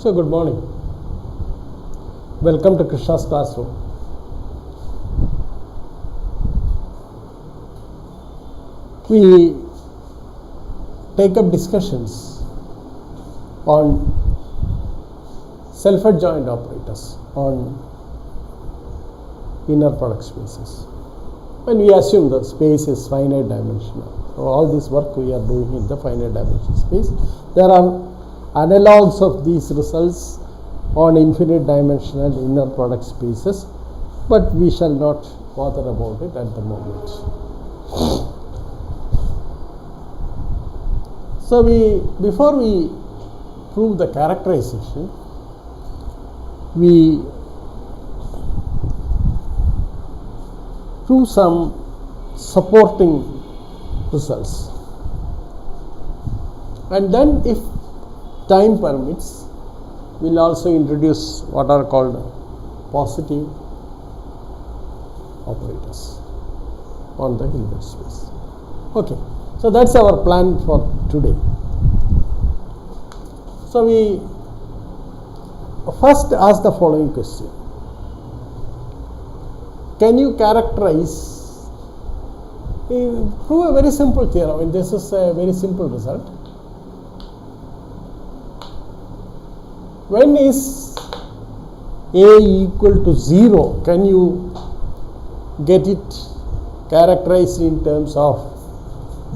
So good morning. Welcome to Krishna's classroom. We take up discussions on self-adjoint operators on inner product spaces. When we assume the space is finite dimensional, so all this work we are doing in the finite dimensional space, there are analogues of these results on infinite dimensional inner product spaces, but we shall not bother about it at the moment. So before we prove the characterization, we prove some supporting results, and then if time permits, we will also introduce what are called positive operators on the Hilbert space. Okay, so that's our plan for today. So we first ask the following question: can you characterize, prove a very simple theorem, and this is a very simple result. When is A equal to 0, can you get it characterized in terms of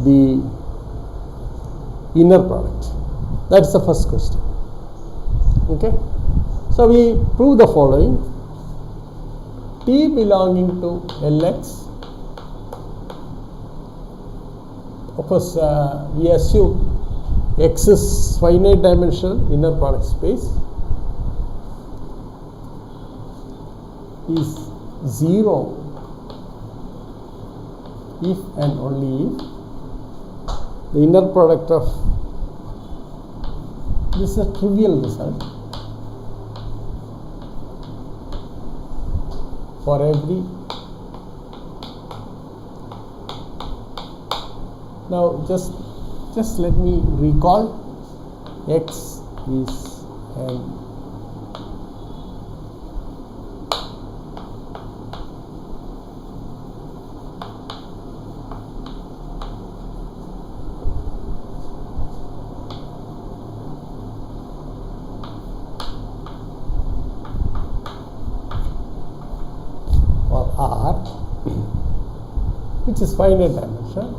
the inner product? That's the first question. Okay, so we prove the following: T belonging to Lx, of course we assume X is finite dimensional inner product space, is 0 if and only if the inner product of, this is a trivial result, for every, now just let me recall, X is an or R, which is finite dimension.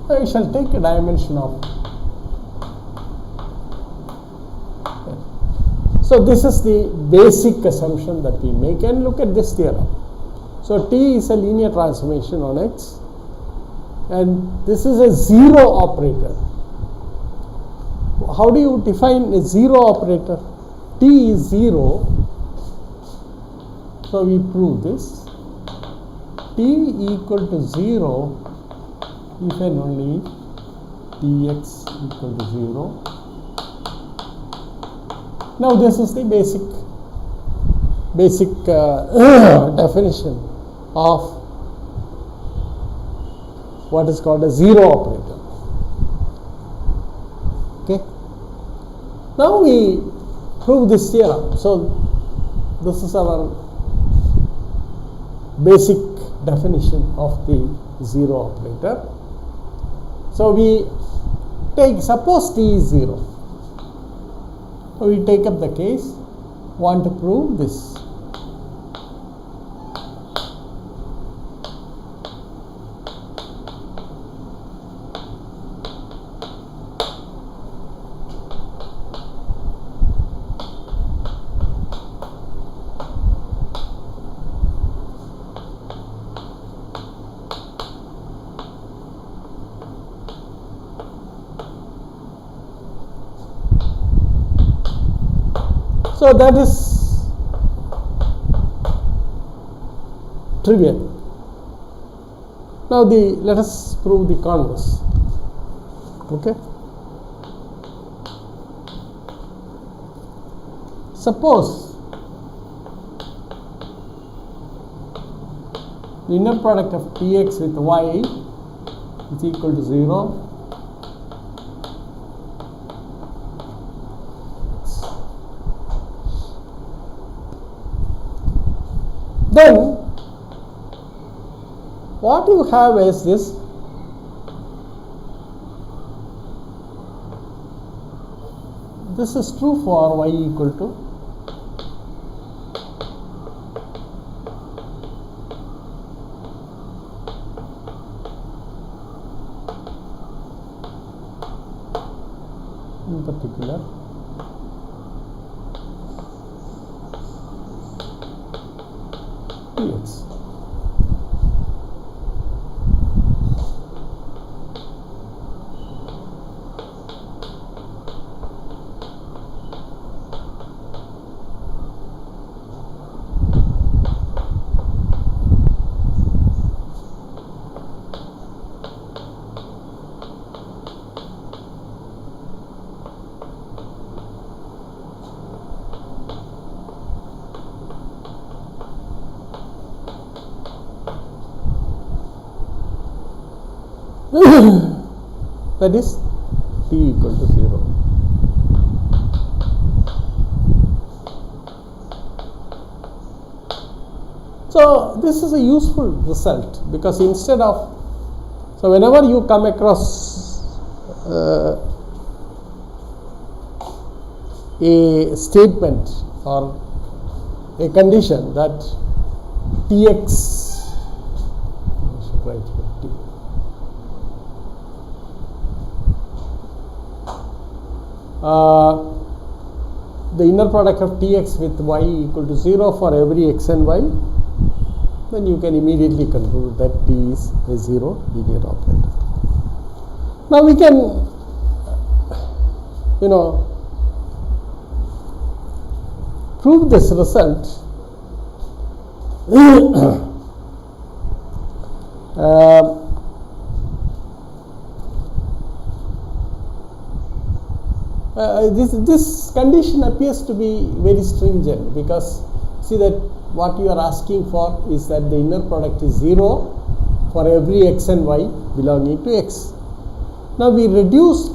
We shall take a dimension of, so this is the basic assumption that we make, and look at this theorem. So T is a linear transformation on X, and this is a 0 operator. How do you define a 0 operator? T is 0, so we prove this. T equal to 0 if and only if Tx equal to 0. Now this is the basic definition of what is called a 0 operator. Okay. Now we prove this theorem. So this is our basic definition of the 0 operator. So we take, suppose T is 0. So we take up the case, want to prove this. So that is trivial. Now let us prove the converse. Okay. Suppose the inner product of Tx with y is equal to 0. Then what you have is this is true for y equal to in particular Tx. That is t equal to 0. So this is a useful result, because instead of, so whenever you come across a statement or a condition that Tx, I should write here T. The inner product of Tx with y equal to 0 for every x and y, then you can immediately conclude that T is a 0 linear operator. Now we can, prove this result this condition appears to be very stringent, because see that what you are asking for is that the inner product is 0 for every x and y belonging to x. Now we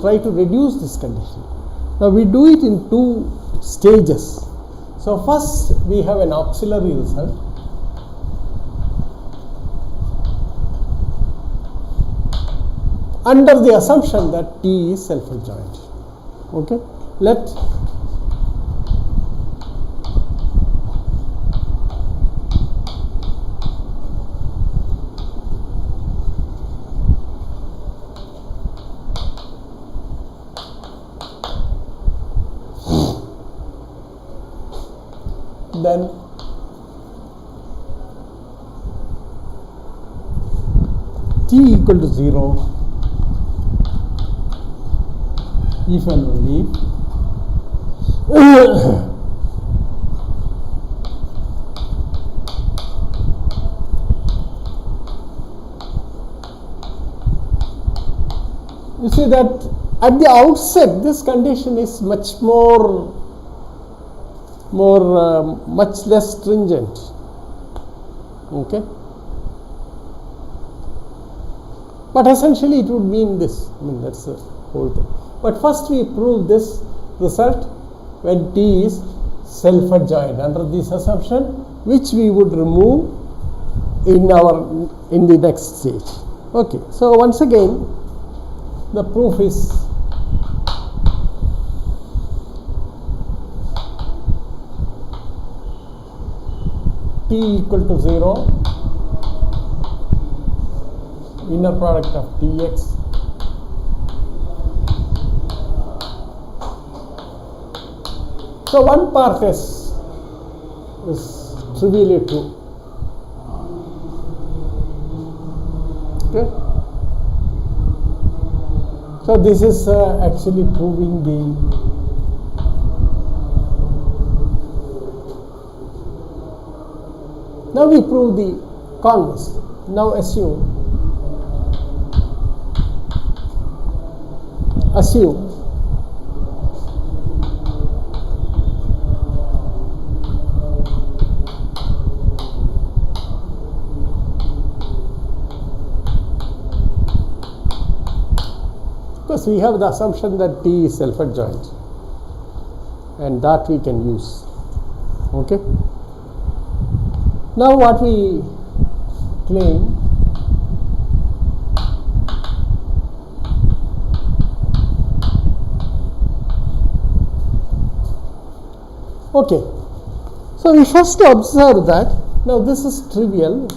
try to reduce this condition. Now we do it in two stages. So first we have an auxiliary result. Under the assumption that T is self-adjoint. Okay, let then T equal to 0 if and only you see that at the outset this condition is much much less stringent. Okay, but essentially it would mean this. I mean, that's the whole thing. But first we prove this result when T is self-adjoint under this assumption, which we would remove in the next stage. Okay, so once again the proof is T equal to 0, inner product of Tx so one part is trivially true. Okay, so this is actually proving the now we prove the converse. Now assume Because we have the assumption that T is self-adjoint, and that we can use. Okay. Now what we claim, okay, so we first observe that, now this is trivial.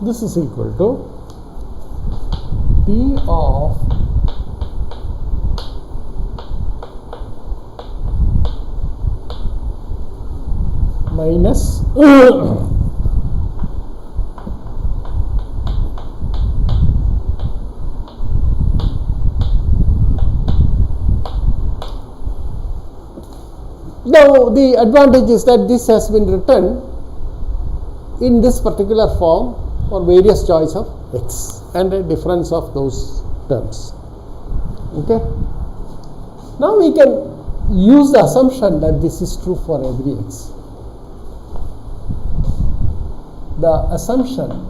This is equal to T of minus now the advantage is that this has been written in this particular form for various choice of x and a difference of those terms. Okay. Now we can use the assumption that this is true for every x. The assumption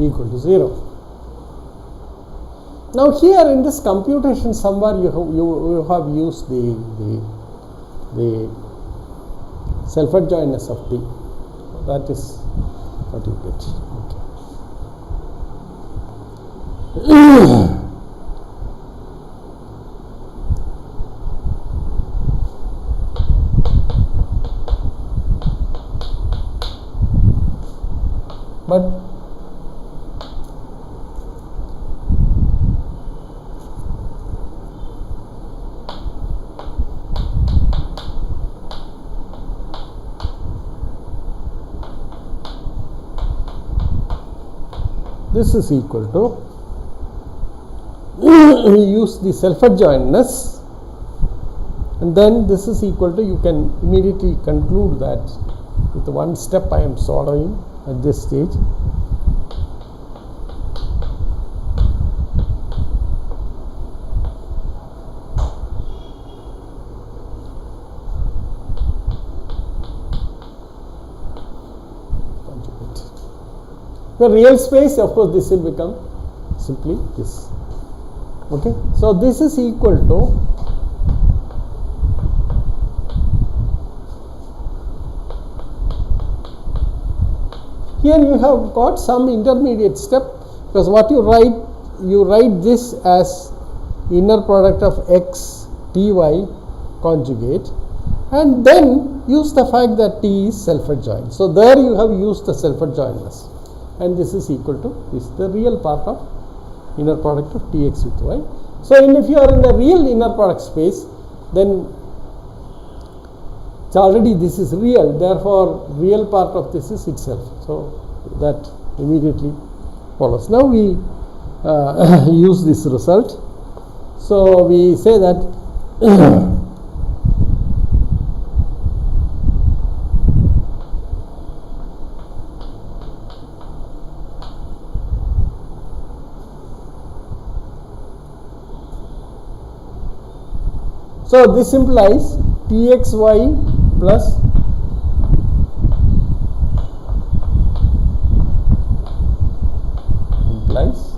equal to 0. Now here in this computation somewhere you have used the self-adjointness of T. That is what you get. Okay. But this is equal to, we use the self-adjointness, and then this is equal to, you can immediately conclude that with one step I am solving at this stage. The real space, of course, this will become simply this. Okay, so this is equal to here you have got some intermediate step, because what you write this as inner product of x ty conjugate, and then use the fact that T is self-adjoint. So there you have used the self-adjointness. And this is equal to this, the real part of inner product of Tx with y. So if you are in the real inner product space, then it's already this is real, therefore real part of this is itself. So that immediately follows. Now we use this result. So we say that so this implies Txy plus implies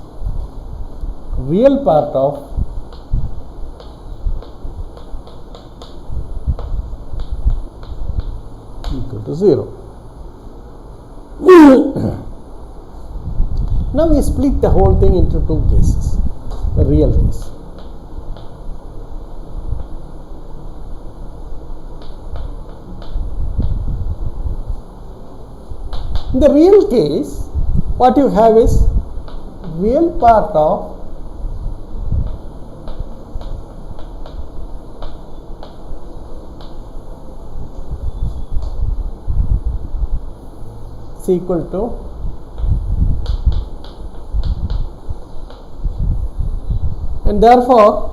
real part of equal to 0. Now we split the whole thing into two cases, the real case. In the real case, what you have is real part of is equal to and therefore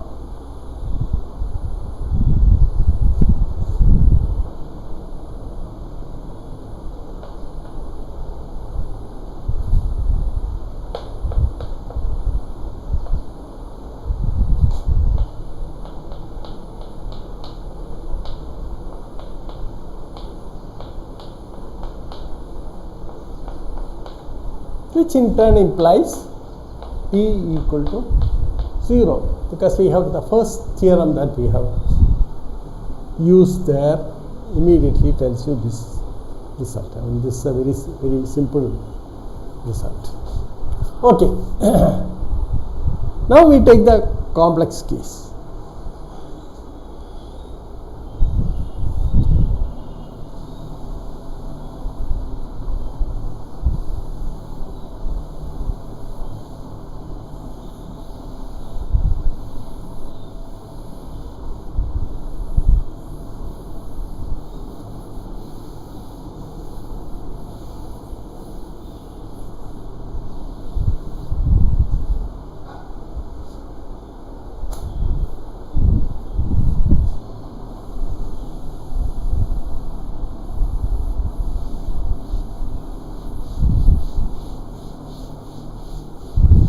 which in turn implies T equal to 0, because we have the first theorem that we have used there immediately tells you this result. I mean, this is a very simple result. Okay. Now we take the complex case.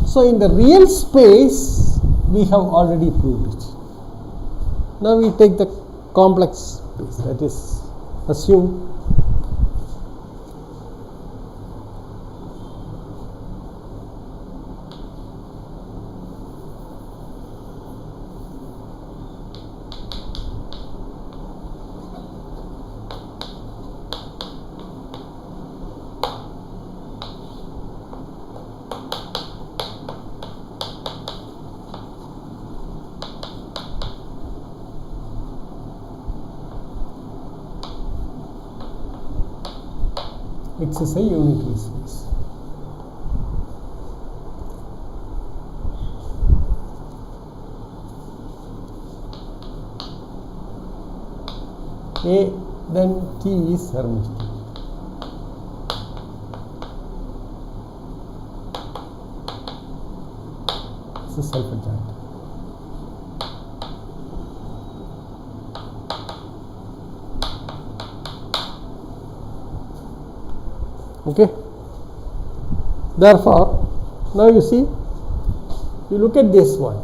So in the real space, we have already proved it. Now we take the complex space, that is, assume X is a unitary space. A, then T is hermetic. It's a self-adjoint. Okay. Therefore, now you see, you look at this one.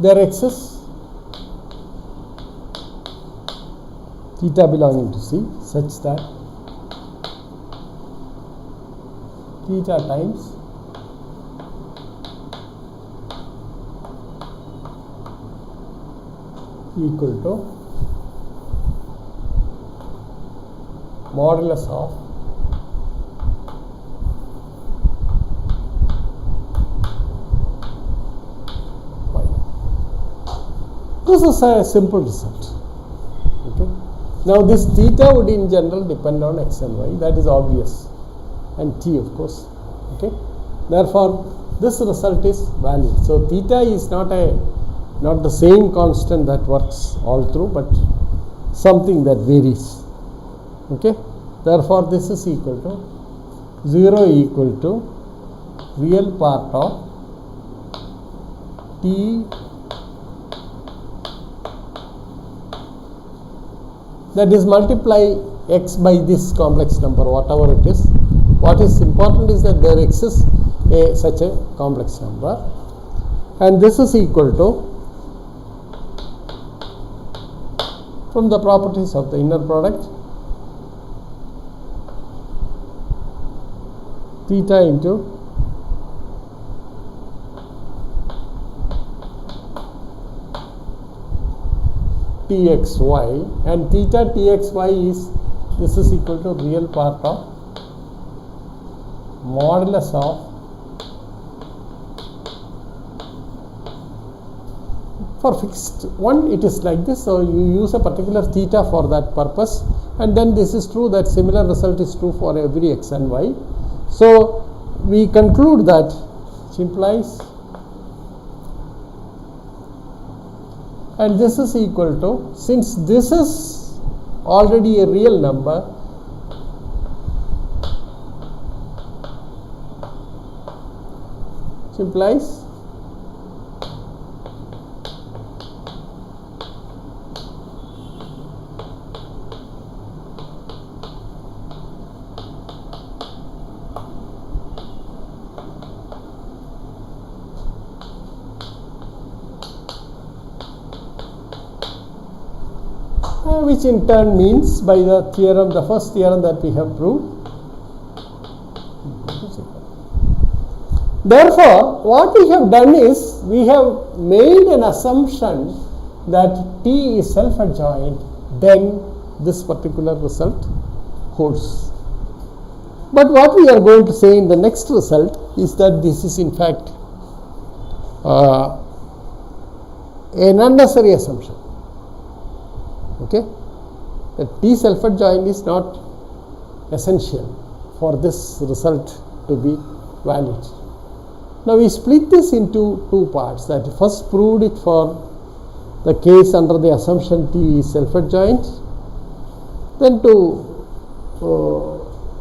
There exists theta belonging to C such that theta times equal to modulus of y. This is a simple result. Okay. Now this theta would in general depend on x and y, that is obvious, and t of course. Okay. Therefore, this result is valid. So theta is not the same constant that works all through, but something that varies. Okay. Therefore, this is equal to 0 equal to real part of T, that is, multiply x by this complex number, whatever it is. What is important is that there exists such a complex number, and this is equal to, from the properties of the inner product, theta into txy, and theta txy is, this is equal to real part of modulus of, for fixed one it is like this, so you use a particular theta for that purpose, and then this is true that similar result is true for every x and y. So we conclude that, which implies and this is equal to, since this is already a real number, which implies which in turn means, by the theorem, the first theorem that we have proved. Therefore, what we have done is, we have made an assumption that T is self-adjoint, then this particular result holds. But what we are going to say in the next result is that this is in fact an unnecessary assumption. Okay? That T self-adjoint is not essential for this result to be valid. Now we split this into two parts. That first proved it for the case under the assumption T is self-adjoint, then to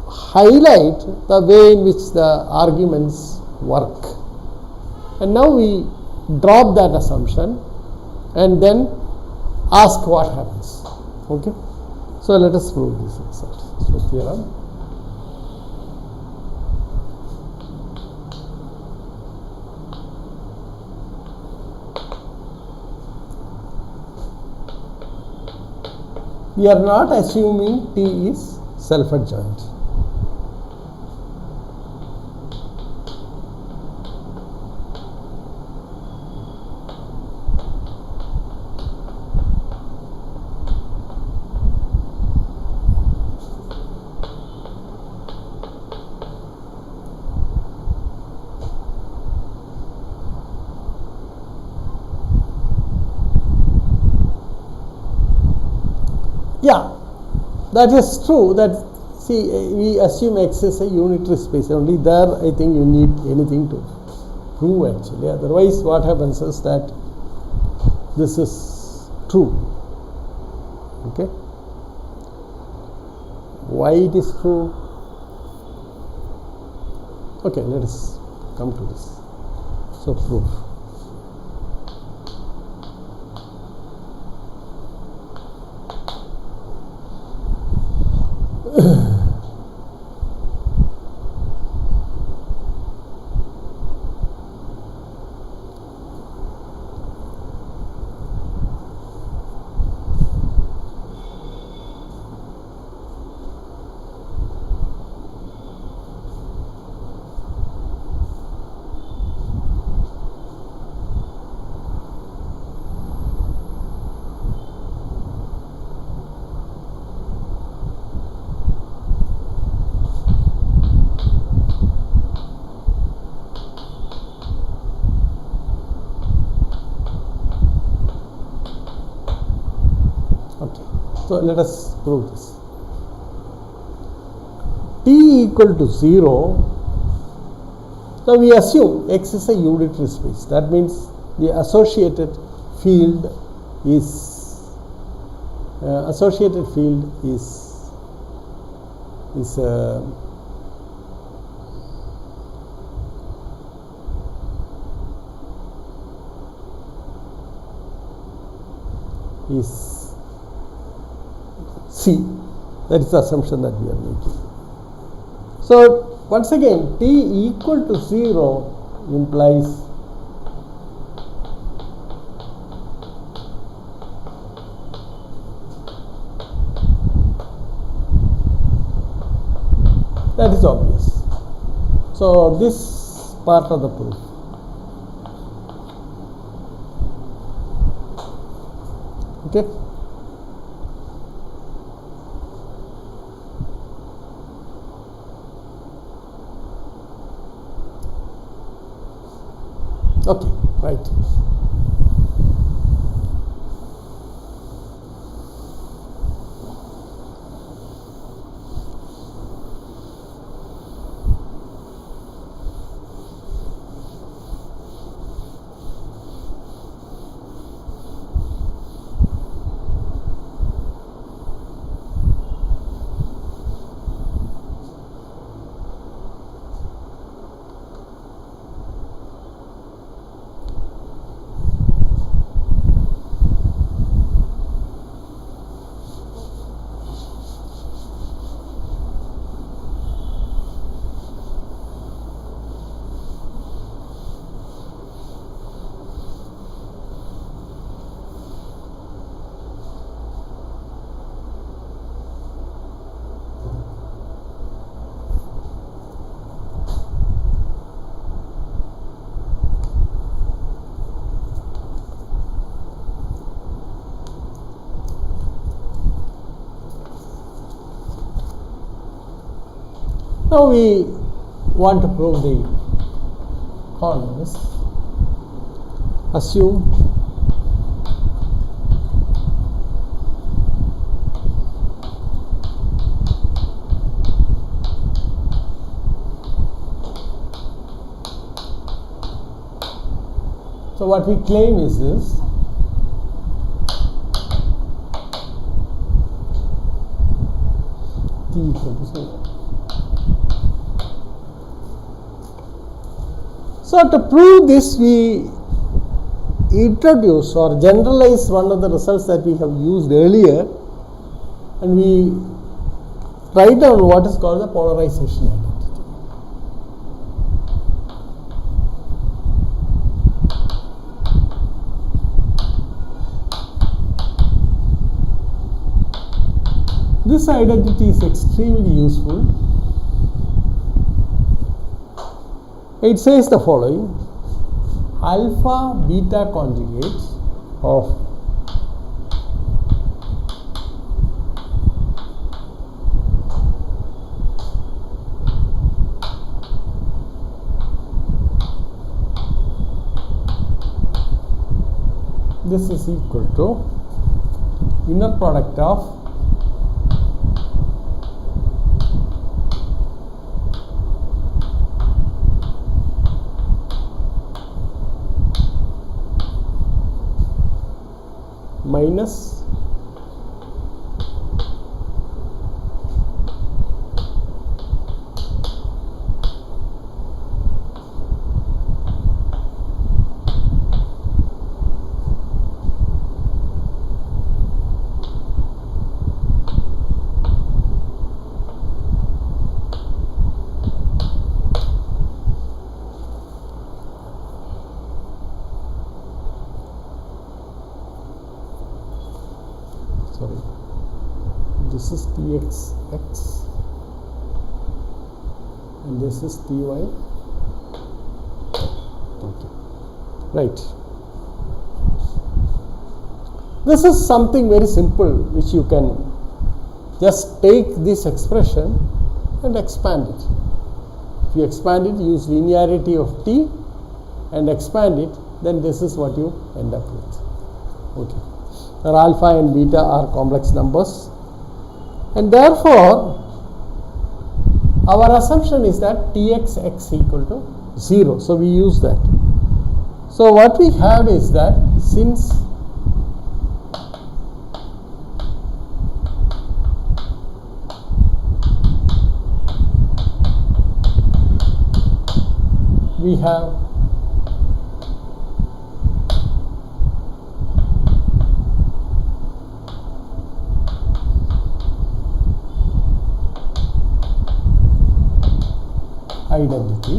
highlight the way in which the arguments work. And now we drop that assumption and then ask what happens. Okay? So let us prove this result. So theorem. We are not assuming T is self-adjoint. Yeah, that is true. That, see, we assume X is a unitary space. Only there I think you need anything to prove actually. Otherwise what happens is that this is true. Okay? Why it is true? Okay, let us come to this. So proof. So let us prove this. T equal to 0. Now we assume X is a unitary space. That means the associated field is C. That is the assumption that we are making. So once again, T equal to 0 implies that is obvious. So this part of the proof. Okay. Okay, right. Now we want to prove the converse. Assume so what we claim is this. T equal to 0. So to prove this, we introduce or generalize one of the results that we have used earlier, and we write down what is called the polarization identity. This identity is extremely useful. It says the following: alpha beta conjugate of this is equal to inner product of minus this is Txx and this is Ty. Okay. Right. This is something very simple which you can just take this expression and expand it. If you expand it, use linearity of T and expand it, then this is what you end up with. Okay. Where alpha and beta are complex numbers, and therefore our assumption is that Txx equal to 0. So we use that. So what we have is that since we have identity,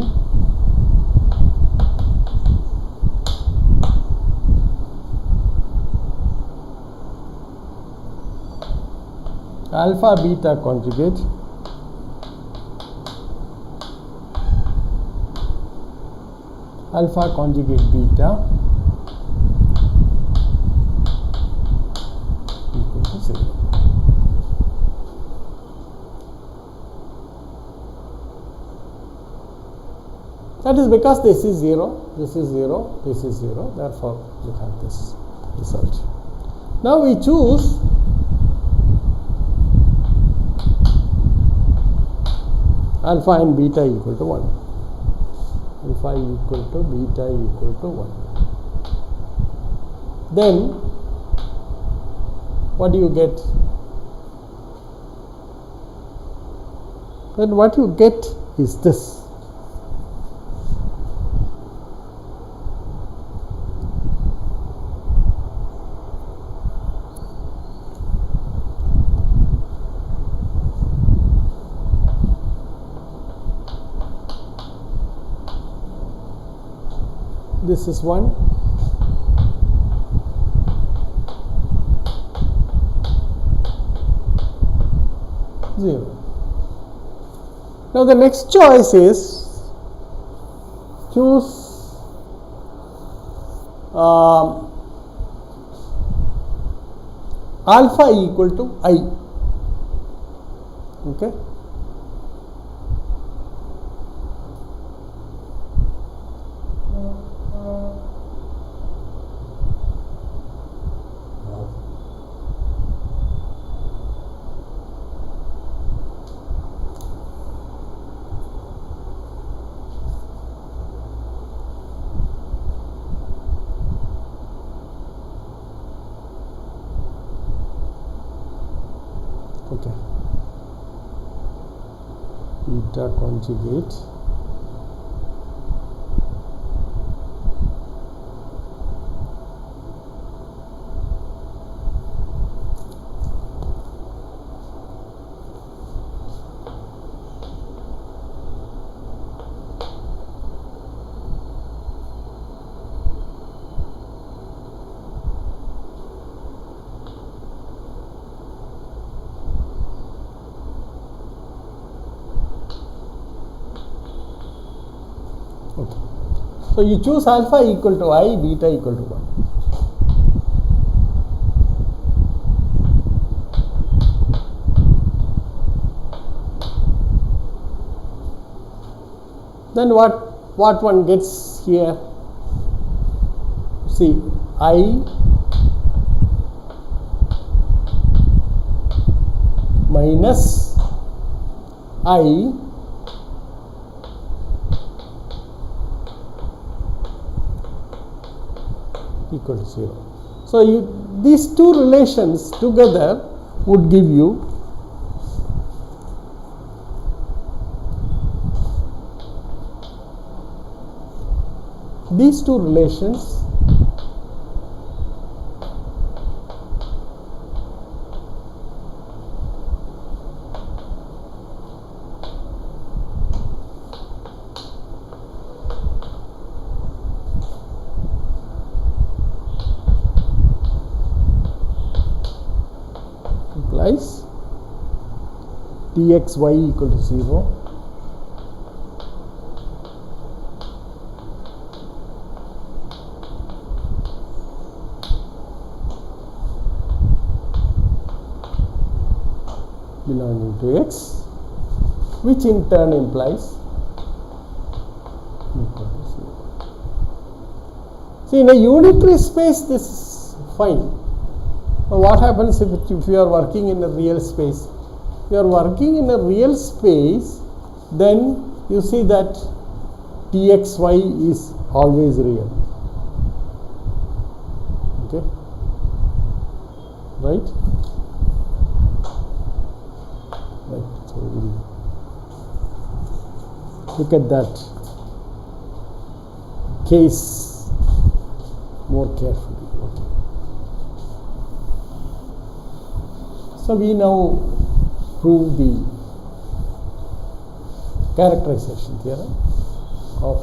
alpha beta conjugate alpha conjugate beta equal to 0. That is because this is 0, this is 0, this is 0, therefore you have this result. Now we choose alpha and beta equal to 1. Alpha equal to beta equal to 1. Then what do you get? Then what you get is this. This is 1. Zero. Now the next choice is choose alpha equal to I. Okay. beta conjugate So you choose alpha equal to I, beta equal to 1. Then what one gets here? See, I minus I equal to 0. So these two relations together would give you these two relations implies dxy equal to 0 belonging to x, which in turn implies equal to 0. See, in a unitary space this is fine. What happens if you are working in a real space? If you are working in a real space, then you see that dxy is always real. Okay? Right? Right. So we'll look at that case more carefully. Okay. So we now prove the characterization theorem of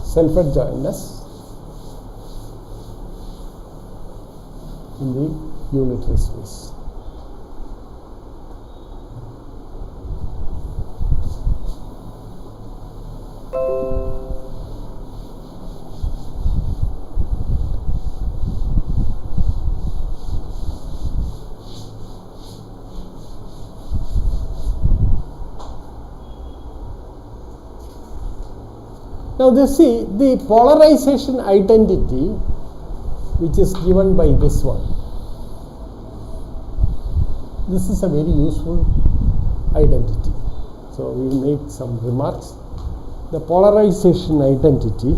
self-adjointness in the unitary space. Now see the polarization identity which is given by this one. This is a very useful identity. So we will make some remarks. The polarization identity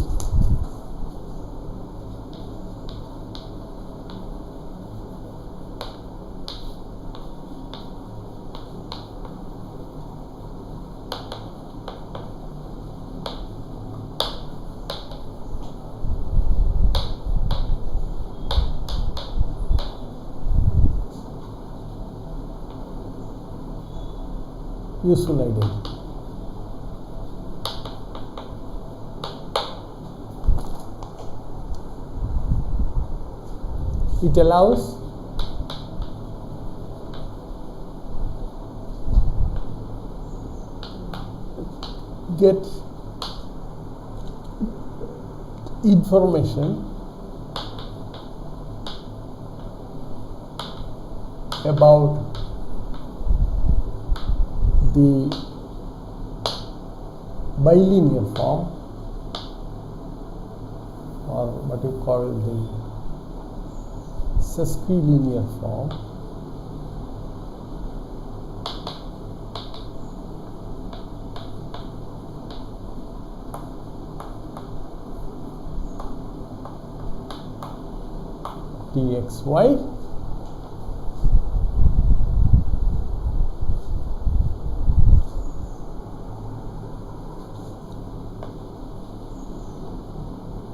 useful identity. It allows get information about the bilinear form, or what you call the sesquilinear form, dxy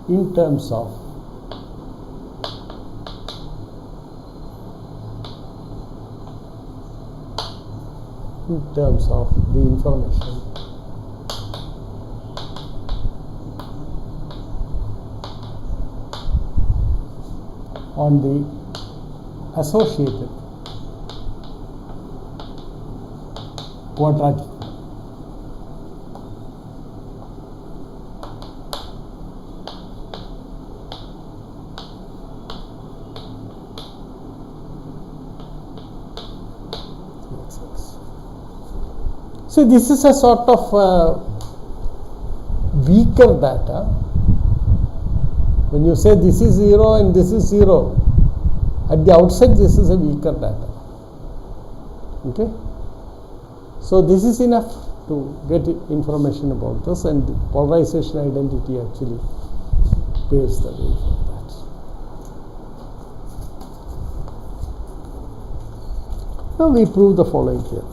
in terms of the information on the associated quadratic. So this is a sort of weaker data. When you say this is 0 and this is 0, at the outset this is a weaker data. Okay? So this is enough to get information about this, and polarization identity actually paves the way for that. Now we prove the following here.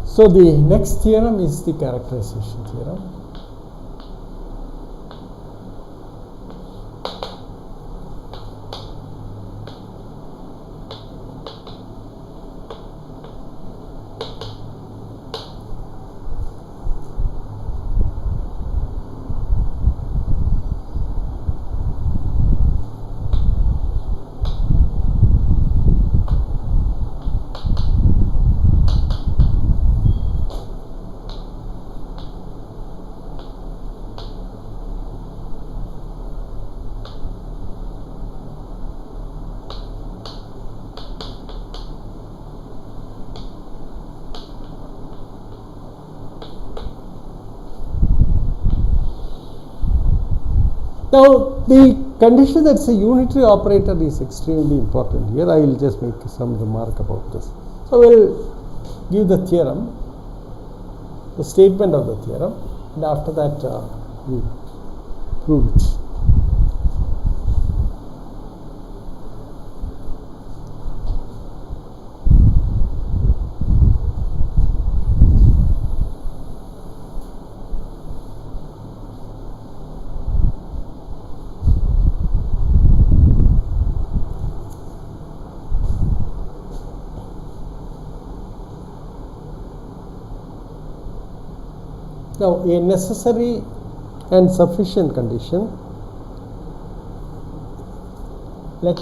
So the next theorem is the characterization theorem. Now, the condition that it's a unitary operator is extremely important here. I will just make some remark about this. So, we will give the theorem, the statement of the theorem, and after that we prove it. Now, a necessary and sufficient condition, let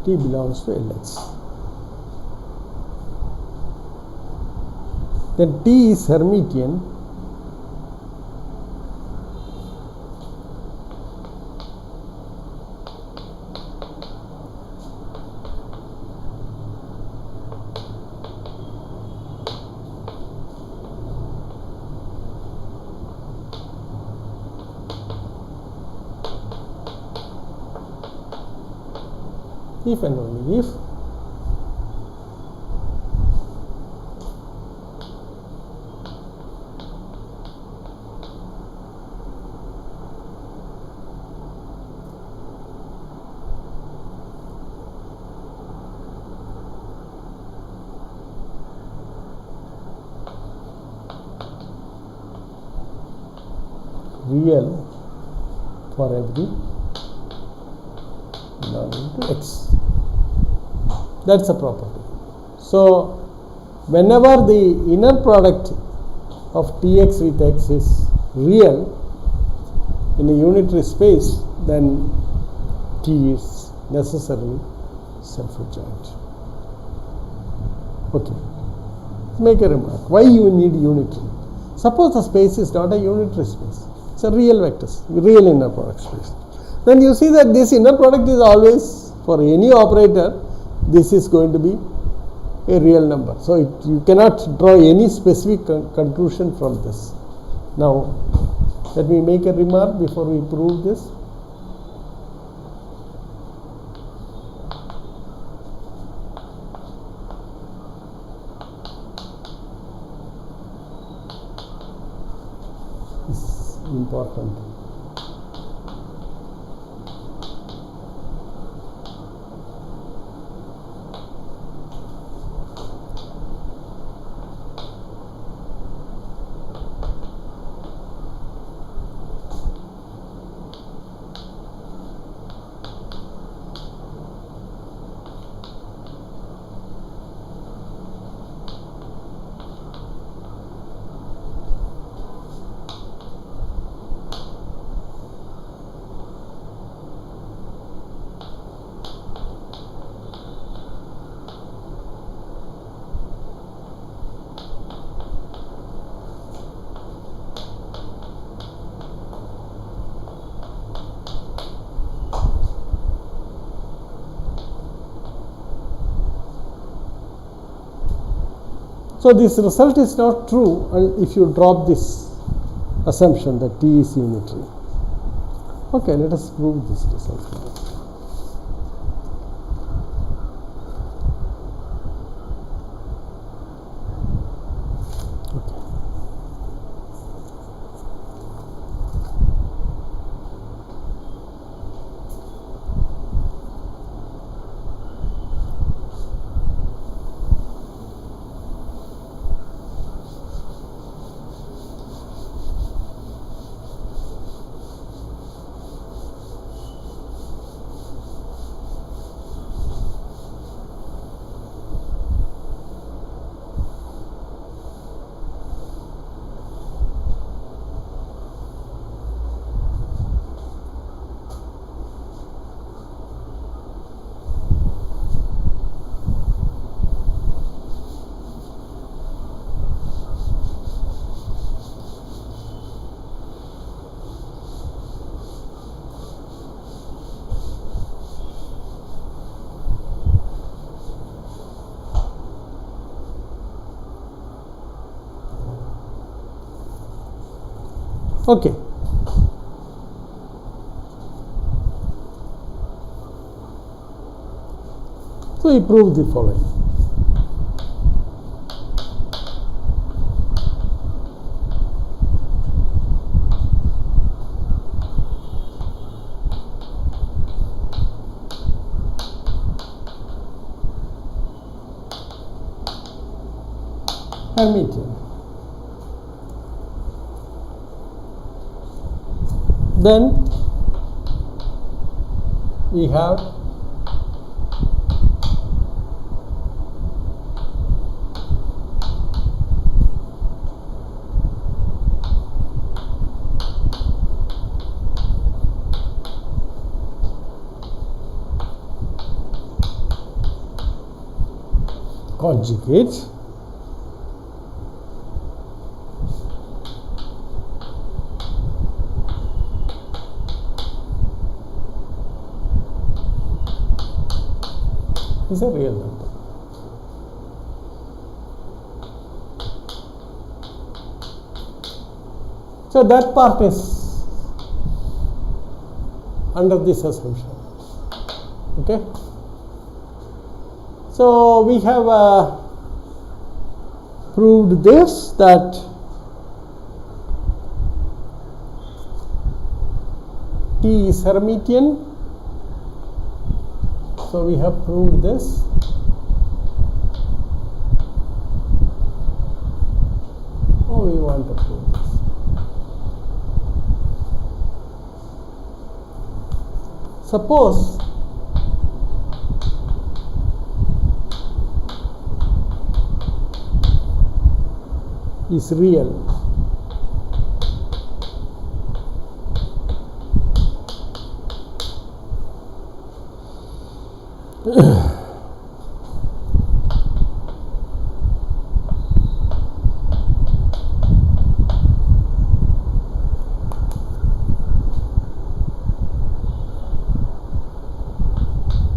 T belongs to LX. Then T is Hermitian if and only if real for every belonging to X. That's a property. So, whenever the inner product of Tx with X is real in a unitary space, then T is necessarily self-adjoint. Okay. Make a remark. Why you need unitary? Suppose the space is not a unitary space. It's a real vector, real inner product space. Then you see that this inner product is always, for any operator, this is going to be a real number. So, you cannot draw any specific conclusion from this. Now, let me make a remark before we prove this. important thing. So this result is not true if you drop this assumption that T is unitary. Okay, let us prove this result now. Okay. So we prove the following. Hermitian. Then we have conjugate. Is a real number. So that part is under this assumption. Okay. So we have proved this, that T is Hermitian. So we have proved this. Oh, we want to prove this. Suppose is real.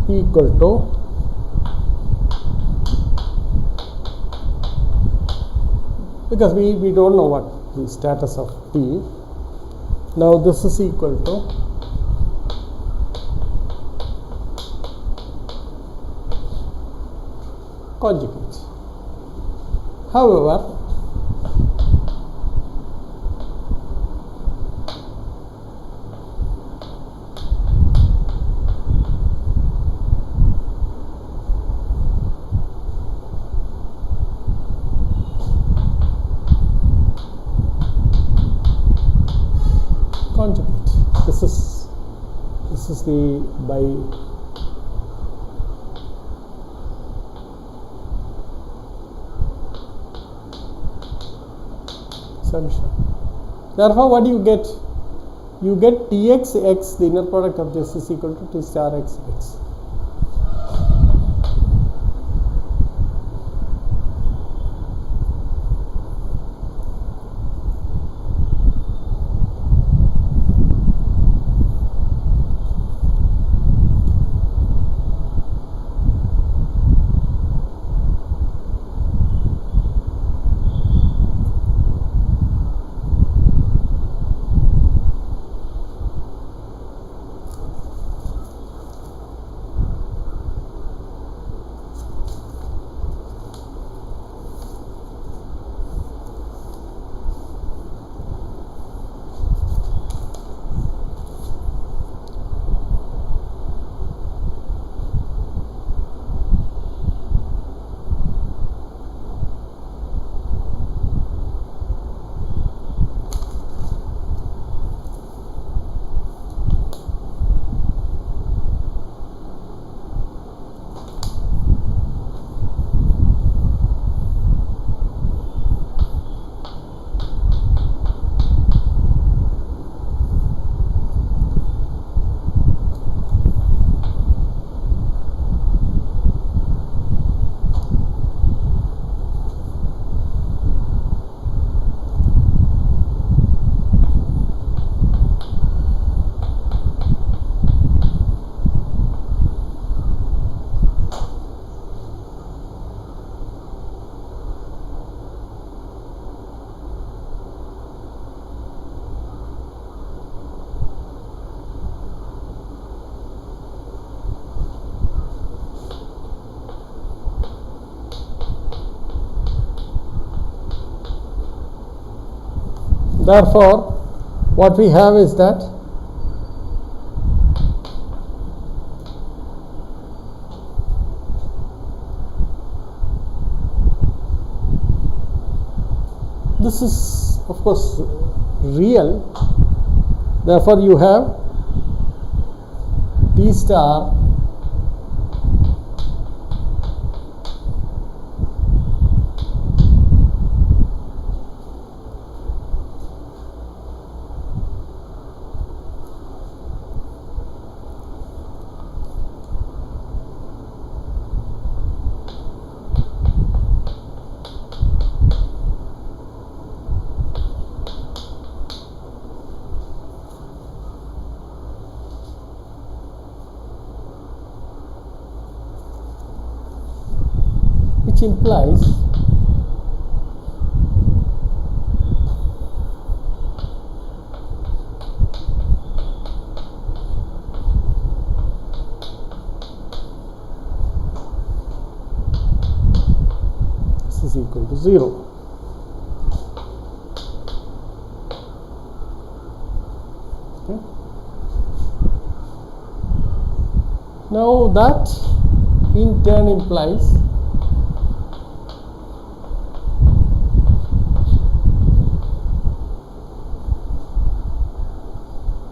Equal to because we don't know what the status of T. Now this is equal to conjugate. However, chemistry by assumption. Therefore, what do you get? You get Tx, the inner product of this is equal to T star x, x. Therefore, what we have is that this is of course real. Therefore, you have T star which implies this is equal to 0. Okay. Now that in turn implies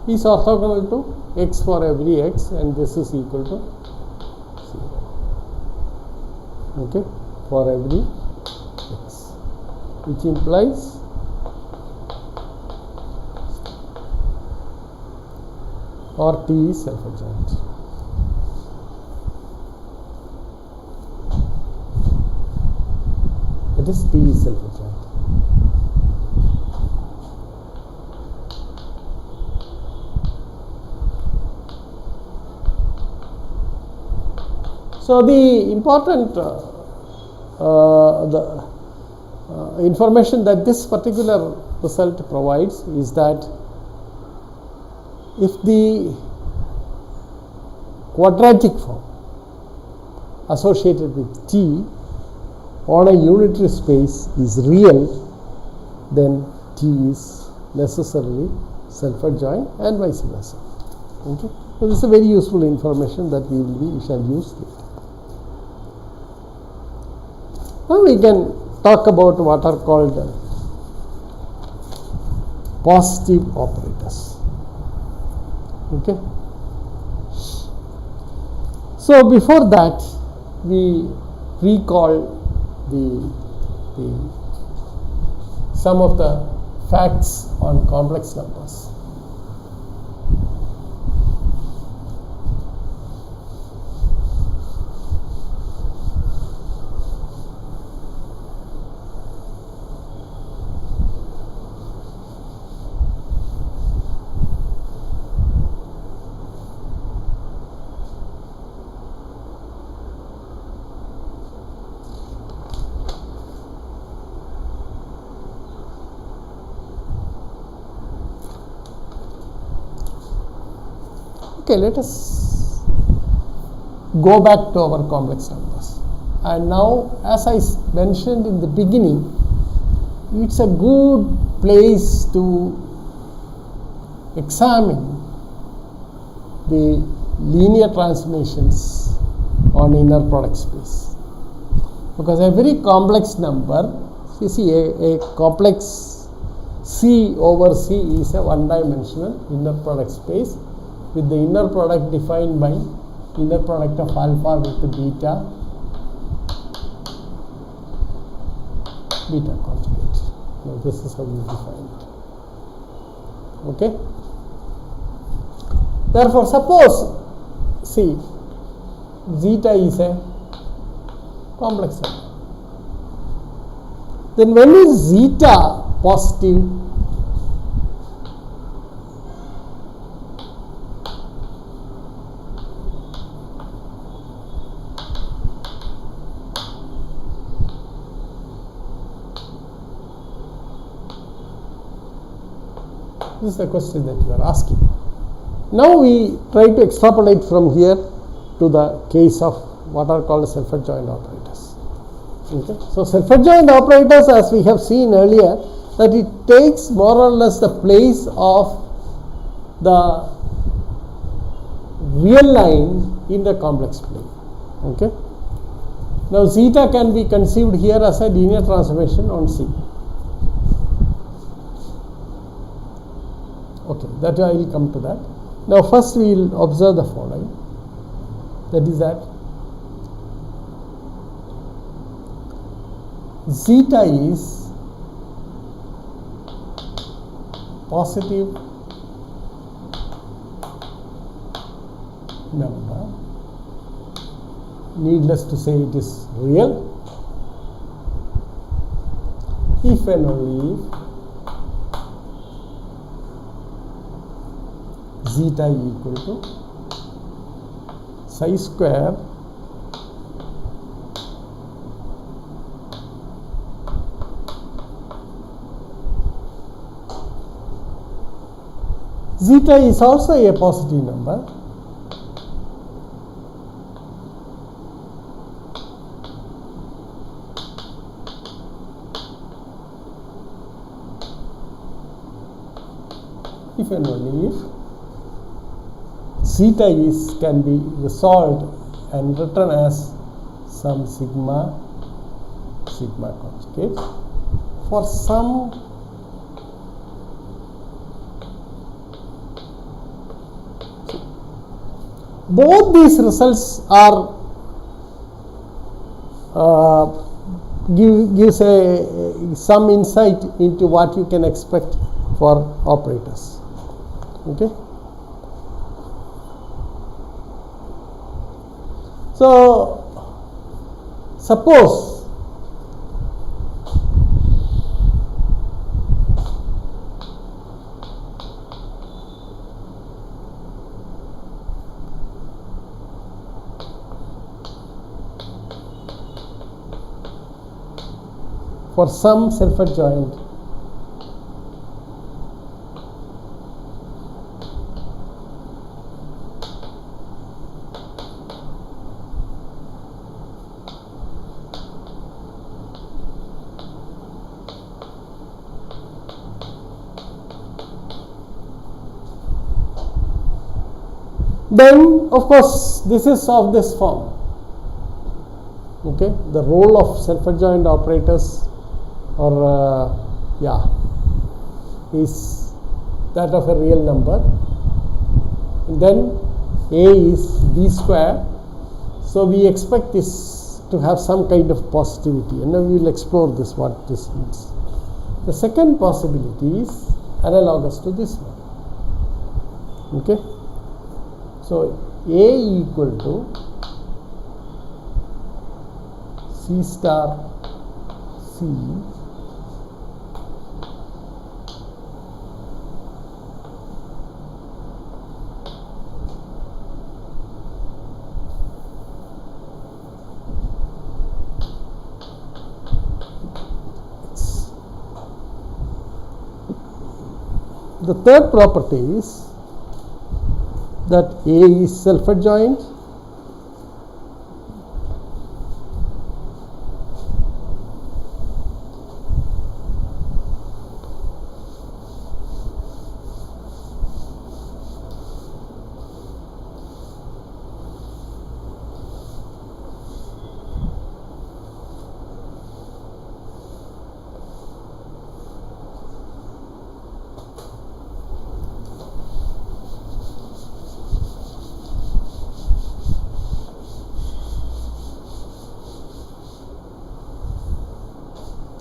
is orthogonal to x for every x, and this is equal to 0. Okay, for every x, which implies or T is self-adjoint. That is T is self-adjoint. So the important information that this particular result provides is that if the quadratic form associated with T on a unitary space is real, then T is necessarily self-adjoint and vice versa. Okay? So this is a very useful information that we shall use later. Now we can talk about what are called positive operators. Okay. So before that, we recall some of the facts on complex numbers. Okay, let us go back to our complex numbers. And now, as I mentioned in the beginning, it's a good place to examine the linear transformations on inner product space. Because a very complex number, you see a complex C over C is a one-dimensional inner product space, with the inner product defined by inner product of alpha with beta conjugate. Now this is how you define it. Okay. Therefore, suppose see zeta is a complex number. Then when is zeta positive? This is the question that you are asking. Now we try to extrapolate from here to the case of what are called self-adjoint operators. Okay. So self-adjoint operators, as we have seen earlier, that it takes more or less the place of the real line in the complex plane. Okay. Now zeta can be conceived here as a linear transformation on C. Okay, that I will come to that. Now first we will observe the following. That is that zeta is positive number. Needless to say, it is real if and only if zeta equal to psi square zeta is also a positive number if and only if zeta can be resolved and written as some sigma conjugate for some both these results are gives some insight into what you can expect for operators. Okay. So suppose for some self-adjoint then of course this is of this form. Okay, the role of self-adjoint operators is that of a real number, and then A is B square So we expect this to have some kind of positivity, and now we will explore this, what this means. The second possibility is analogous to this one. Okay, so A equal to C star C the third property is that A is self-adjoint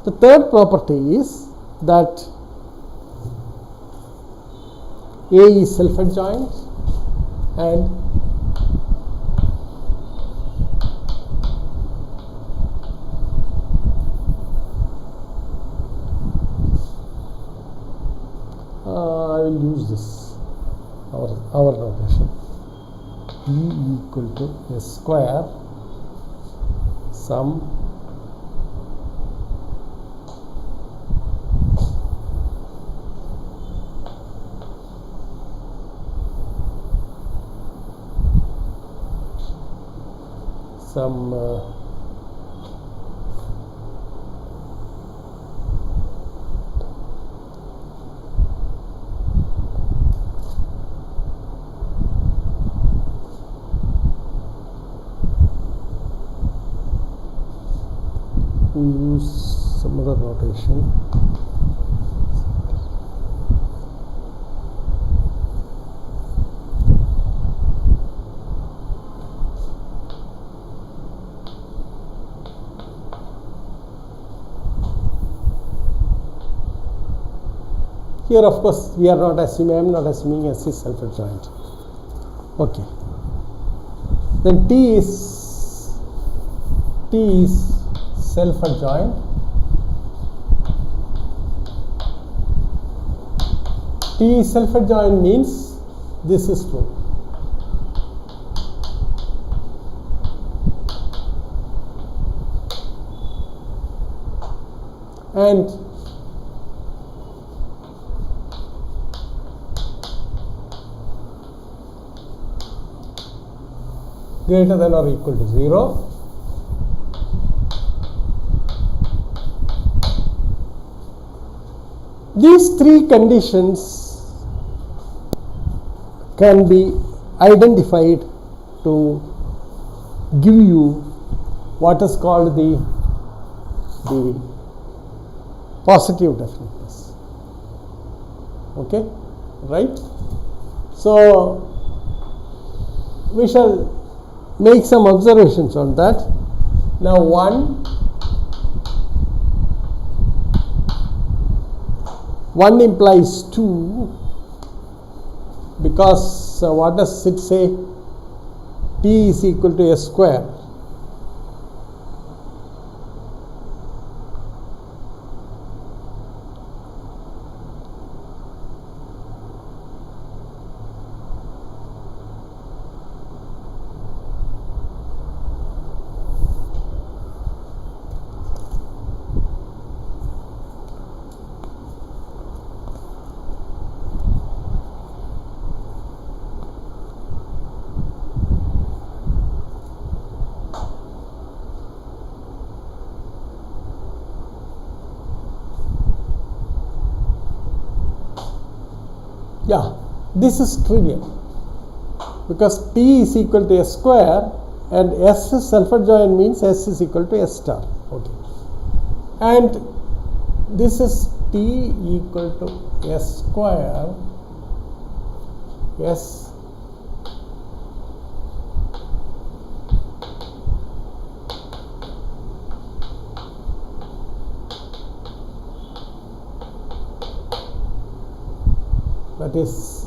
The third property is that A is self-adjoint and I will use this, our notation. E equal to S square sum use some other notation. Here, of course, we are not assuming, I am not assuming S is self-adjoint. Okay. Then T is self-adjoint. T is self-adjoint means this is true. And greater than or equal to 0. These three conditions can be identified to give you what is called the positive definiteness. Okay, right? So we shall make some observations on that. Now, one implies 2 because what does it say? T is equal to S square. Yeah, this is trivial because T is equal to S square and S is self-adjoint means S is equal to S star. Okay, and this is T equal to S square S that is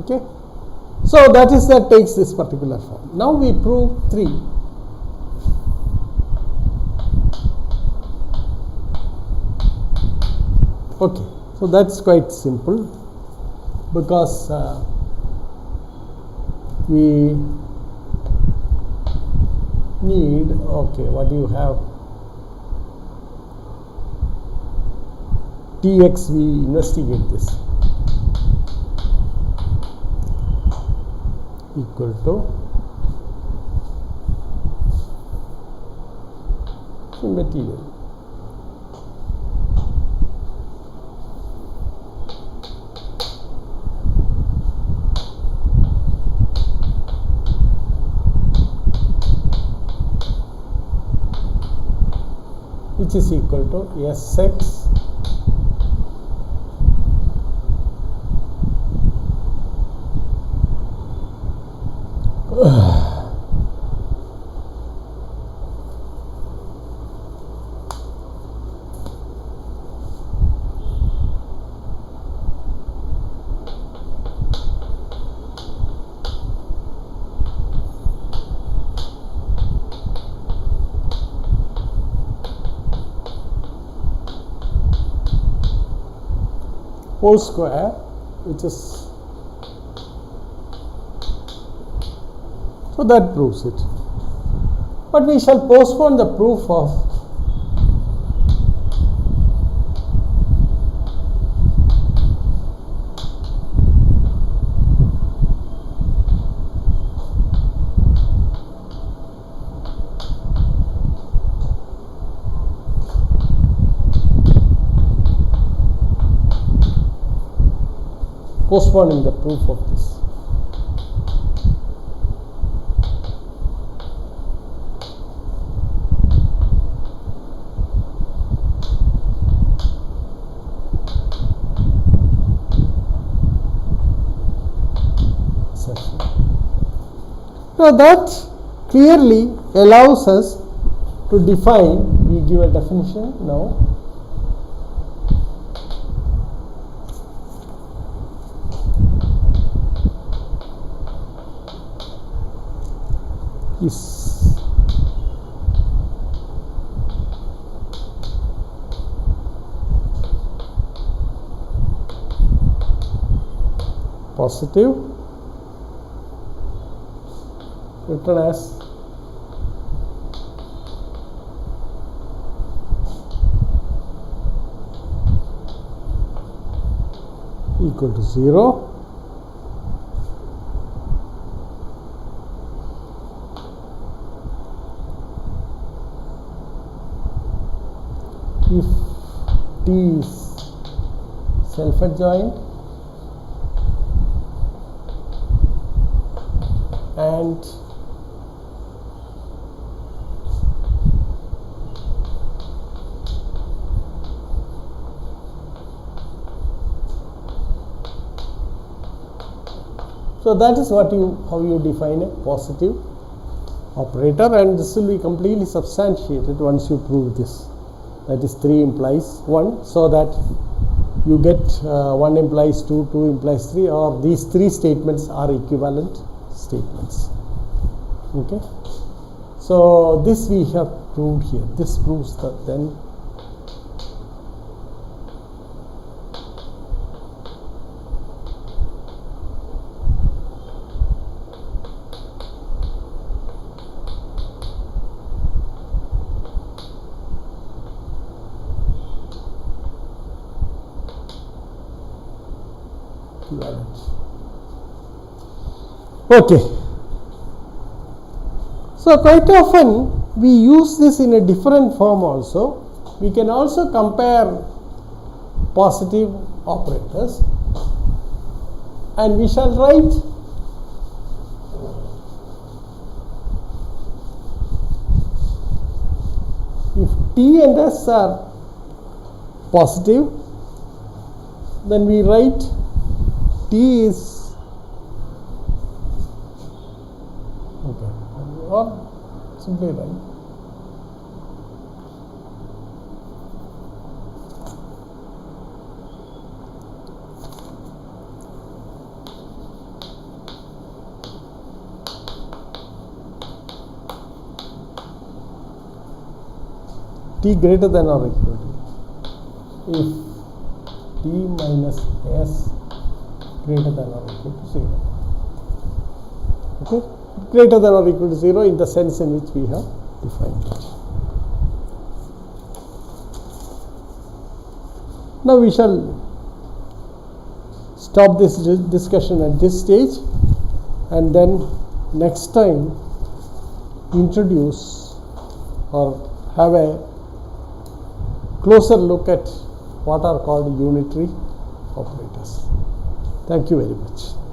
okay. So that takes this particular form. Now we prove 3. Okay, so that's quite simple because we need, okay, what do you have? Tx, we investigate this, equal to material. Which is equal to Sx whole square, which is, so that proves it. But we shall postpone the proof of postponing the proof of this. Now that clearly allows us to define, we give a definition now. Is positive, written as equal to 0, if T is self-adjoint and so that is what how you define a positive operator, and this will be completely substantiated once you prove this. That is 3 implies 1, so that you get 1 implies 2, 2 implies 3, or these 3 statements are equivalent statements. Okay, so this we have proved here. This proves that then okay. So quite often we use this in a different form also. We can also compare positive operators, and we shall write if T and S are positive, then we write T is okay, or simply write t greater than or equal to, if t minus s greater than or equal to 0. Okay, greater than or equal to 0 in the sense in which we have defined it. Now we shall stop this discussion at this stage, and then next time introduce or have a closer look at what are called unitary operators. Thank you very much.